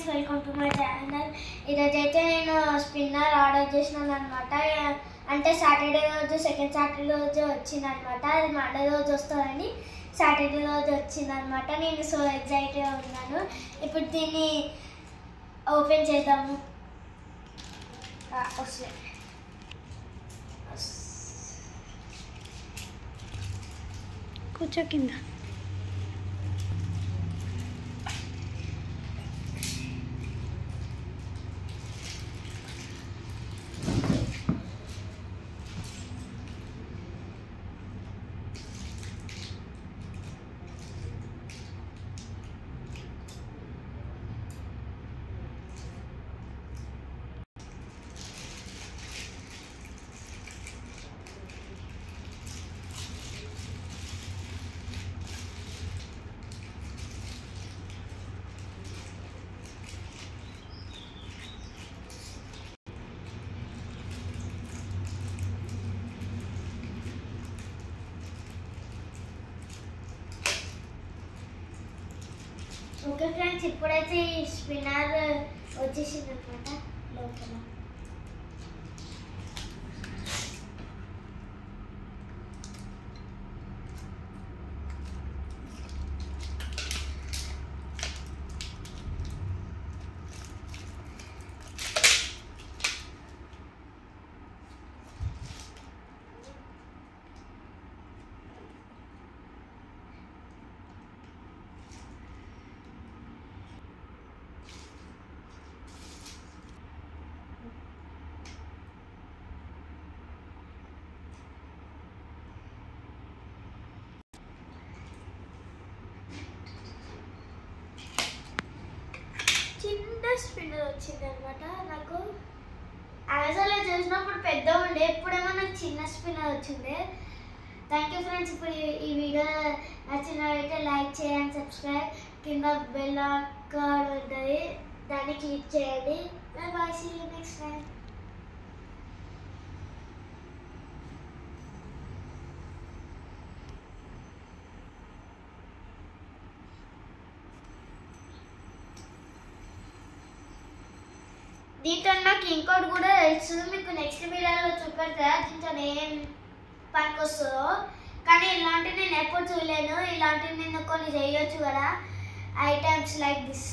Friends, welcome to my channel. ఈరోజైతే నేను spinner order చేసినాను అనమాట. అంటే సాటర్డే రోజు, సెకండ్ సాటర్డే రోజు వచ్చిందనమాట. అది మండే రోజు వస్తుందని సాటర్డే రోజు వచ్చిందనమాట. నేను సో ఎక్సైట్గా ఉన్నాను. ఇప్పుడు దీన్ని ఓపెన్ చేద్దాము. వస్తుంది కూర్చో కింద. ఓకే ఫ్రెండ్స్, ఇప్పుడైతే ఈ స్పిన్నర్ వచ్చేసింది అనమాట లోపల. చిన్న స్పిన్నర్ వచ్చింది అనమాట. నాకు అమెజాన్లో చూసినప్పుడు పెద్ద ఉండే, ఇప్పుడేమో నాకు చిన్న స్పిన్నర్ వచ్చింది. Thank you friends. ఇప్పుడు ఈ వీడియో నచ్చినట్లయితే లైక్ చేయండి, సబ్స్క్రైబ్, కింద బెల్ ఐకాన్ ఉంటుంది, దాన్ని క్లిక్ చేయండి. Bye, see you next time. దీంతో నాకు ఇంకోటి కూడా తెలుస్తుంది, మీకు నెక్స్ట్ వీడియోలో చూపెడతా. దీంతో ఏం పనికి వస్తుందో, కానీ ఇలాంటివి నేను ఎప్పుడు చూడలేను. ఇలాంటివి నేను కొన్ని చేయొచ్చు కదా, ఐటమ్స్ లైక్ దిస్.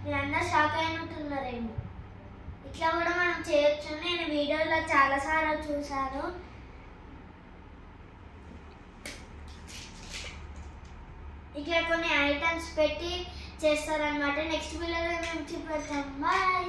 మీరందరూ షాక్ అయినట్టున్నారేమో. ఇట్లా కూడా మనం చేయొచ్చు. నేను వీడియోలో చాలాసార్లు చూసాను. ఇట్లా కొన్ని ఐటమ్స్ పెట్టి చేస్తారనమాట. నెక్స్ట్ వీడియోలో మేము చూపెడతాం. బాయ్.